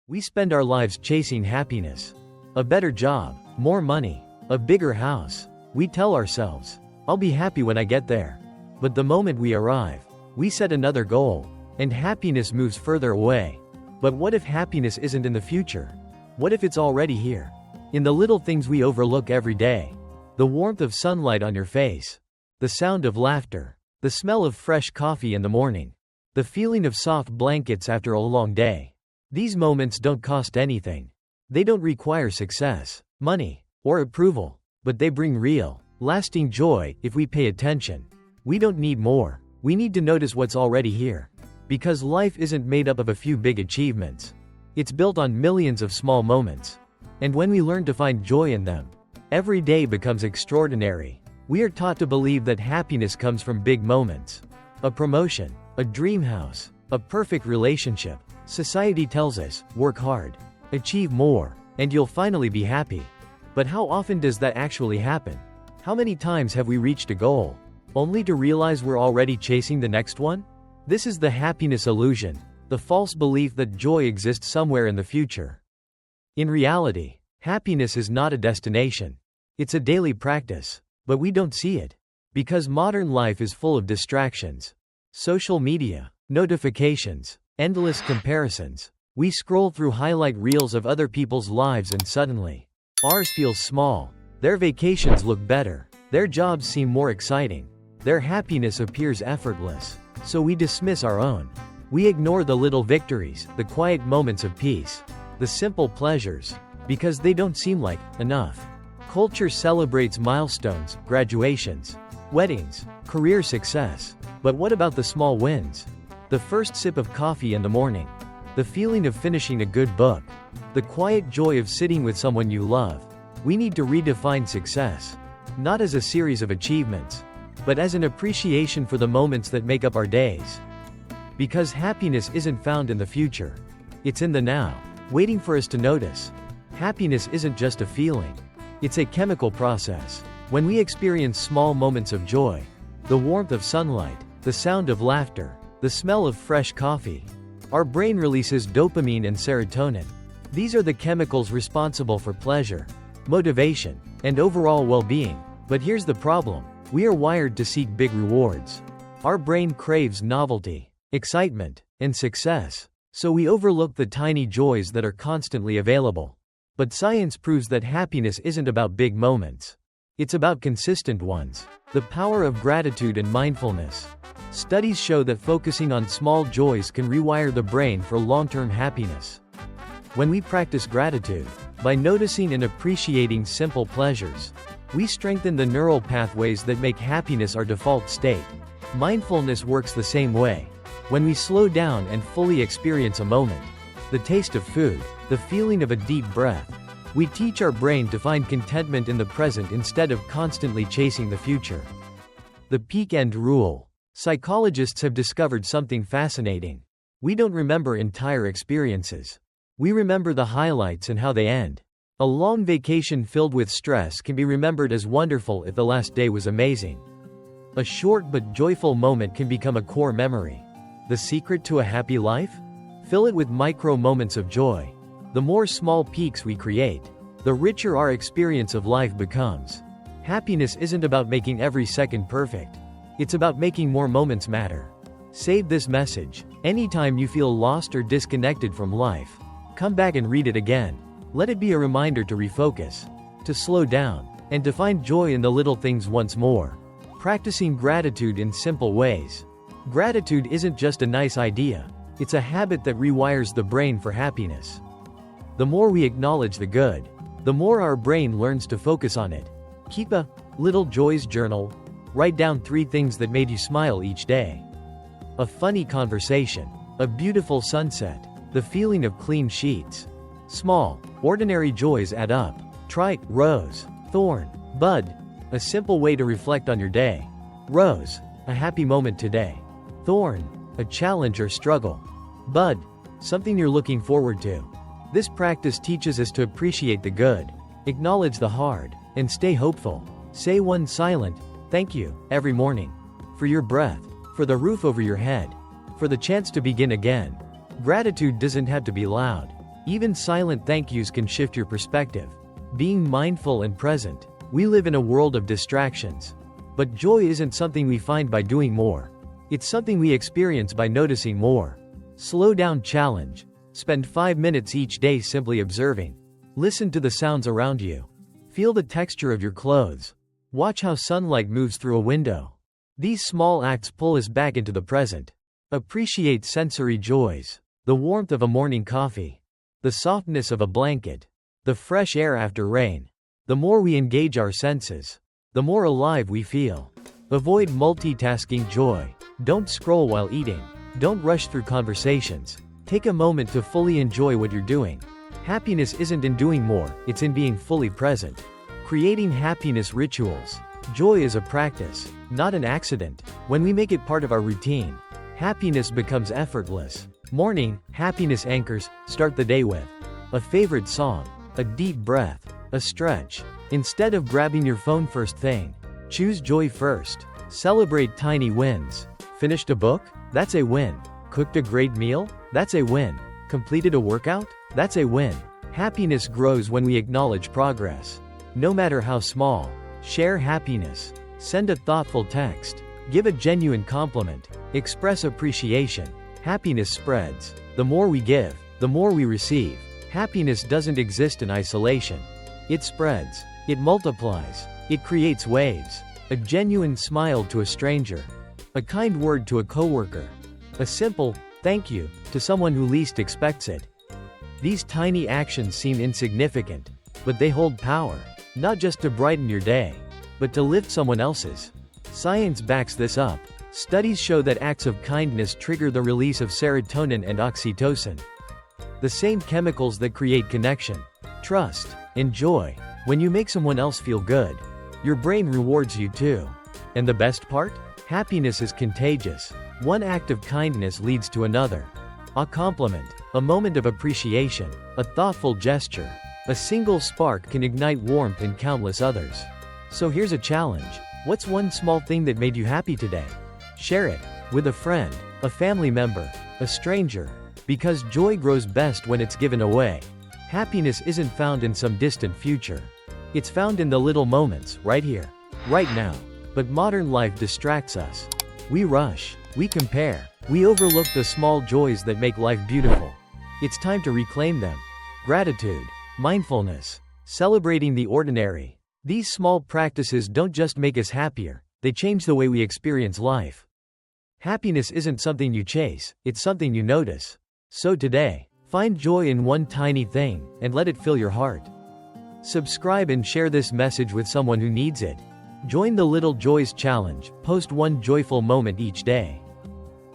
We spend our lives chasing happiness. A better job, more money, a bigger house. We tell ourselves, I'll be happy when I get there. But the moment we arrive, we set another goal, and happiness moves further away. But what if happiness isn't in the future? What if it's already here? In the little things we overlook every day. The warmth of sunlight on your face. The sound of laughter. The smell of fresh coffee in the morning. The feeling of soft blankets after a long day. These moments don't cost anything. They don't require success, money, or approval, but they bring real, lasting joy if we pay attention. We don't need more. We need to notice what's already here. Because life isn't made up of a few big achievements. It's built on millions of small moments. And when we learn to find joy in them, every day becomes extraordinary. We are taught to believe that happiness comes from big moments. A promotion, a dream house, a perfect relationship. Society tells us, work hard, achieve more, and you'll finally be happy. But how often does that actually happen? How many times have we reached a goal, only to realize we're already chasing the next one? This is the happiness illusion, the false belief that joy exists somewhere in the future. In reality, happiness is not a destination. It's a daily practice, but we don't see it. Because modern life is full of distractions. Social media, notifications, endless comparisons. We scroll through highlight reels of other people's lives and suddenly, ours feels small. Their vacations look better. Their jobs seem more exciting. Their happiness appears effortless. So we dismiss our own. We ignore the little victories, the quiet moments of peace, the simple pleasures, because they don't seem like enough. Culture celebrates milestones, graduations, weddings, career success. But what about the small wins? The first sip of coffee in the morning. The feeling of finishing a good book. The quiet joy of sitting with someone you love. We need to redefine success. Not as a series of achievements, but as an appreciation for the moments that make up our days. Because happiness isn't found in the future. It's in the now, waiting for us to notice. Happiness isn't just a feeling. It's a chemical process. When we experience small moments of joy, the warmth of sunlight, the sound of laughter, the smell of fresh coffee, our brain releases dopamine and serotonin. These are the chemicals responsible for pleasure, motivation, and overall well-being. But here's the problem. We are wired to seek big rewards. Our brain craves novelty, excitement, and success. So we overlook the tiny joys that are constantly available. But science proves that happiness isn't about big moments. It's about consistent ones. The power of gratitude and mindfulness. Studies show that focusing on small joys can rewire the brain for long-term happiness. When we practice gratitude, by noticing and appreciating simple pleasures, we strengthen the neural pathways that make happiness our default state. Mindfulness works the same way. When we slow down and fully experience a moment, the taste of food, the feeling of a deep breath, we teach our brain to find contentment in the present instead of constantly chasing the future. The peak end rule. Psychologists have discovered something fascinating. We don't remember entire experiences. We remember the highlights and how they end. A long vacation filled with stress can be remembered as wonderful if the last day was amazing. A short but joyful moment can become a core memory. The secret to a happy life? Fill it with micro moments of joy. The more small peaks we create, the richer our experience of life becomes. Happiness isn't about making every second perfect. It's about making more moments matter. Save this message. Anytime you feel lost or disconnected from life, come back and read it again. Let it be a reminder to refocus, to slow down, and to find joy in the little things once more. Practicing gratitude in simple ways. Gratitude isn't just a nice idea. It's a habit that rewires the brain for happiness. The more we acknowledge the good, the more our brain learns to focus on it. Keep a little joys journal. Write down 3 things that made you smile each day. A funny conversation, a beautiful sunset, the feeling of clean sheets. Small, ordinary joys add up. Try rose, thorn, bud. A simple way to reflect on your day. Rose, a happy moment today. Thorn, a challenge or struggle. Bud, something you're looking forward to. This practice teaches us to appreciate the good, acknowledge the hard, and stay hopeful. Say one silent thank you every morning. For your breath, for the roof over your head, for the chance to begin again. Gratitude doesn't have to be loud. Even silent thank yous can shift your perspective. Being mindful and present. We live in a world of distractions. But joy isn't something we find by doing more. It's something we experience by noticing more. Slow down challenge. Spend 5 minutes each day simply observing. Listen to the sounds around you. Feel the texture of your clothes. Watch how sunlight moves through a window. These small acts pull us back into the present. Appreciate sensory joys. The warmth of a morning coffee. The softness of a blanket. The fresh air after rain. The more we engage our senses, the more alive we feel. Avoid multitasking joy. Don't scroll while eating. Don't rush through conversations. Take a moment to fully enjoy what you're doing. Happiness isn't in doing more, it's in being fully present. Creating happiness rituals. Joy is a practice, not an accident. When we make it part of our routine, happiness becomes effortless. Morning, happiness anchors. Start the day with a favorite song, a deep breath, a stretch. Instead of grabbing your phone first thing, choose joy first. Celebrate tiny wins. Finished a book? That's a win. Cooked a great meal? That's a win. Completed a workout? That's a win. Happiness grows when we acknowledge progress, no matter how small. Share happiness. Send a thoughtful text. Give a genuine compliment. Express appreciation. Happiness spreads. The more we give, the more we receive. Happiness doesn't exist in isolation. It spreads. It multiplies. It creates waves. A genuine smile to a stranger. A kind word to a coworker. A simple thank you to someone who least expects it. These tiny actions seem insignificant, but they hold power. Not just to brighten your day, but to lift someone else's. Science backs this up. Studies show that acts of kindness trigger the release of serotonin and oxytocin, the same chemicals that create connection, trust, and joy. When you make someone else feel good, your brain rewards you too. And the best part? Happiness is contagious. One act of kindness leads to another. A compliment, a moment of appreciation, a thoughtful gesture. A single spark can ignite warmth in countless others. So here's a challenge. What's one small thing that made you happy today? Share it with a friend, a family member, a stranger. Because joy grows best when it's given away. Happiness isn't found in some distant future. It's found in the little moments, right here, right now. But modern life distracts us. We rush, we compare, we overlook the small joys that make life beautiful. It's time to reclaim them. Gratitude. Mindfulness. Celebrating the ordinary. These small practices don't just make us happier, they change the way we experience life. Happiness isn't something you chase, it's something you notice. So today, find joy in one tiny thing, and let it fill your heart. Subscribe and share this message with someone who needs it. Join the Little Joys Challenge, post one joyful moment each day.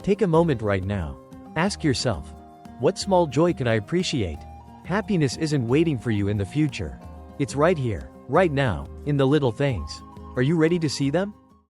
Take a moment right now. Ask yourself, what small joy can I appreciate? Happiness isn't waiting for you in the future. It's right here, right now, in the little things. Are you ready to see them?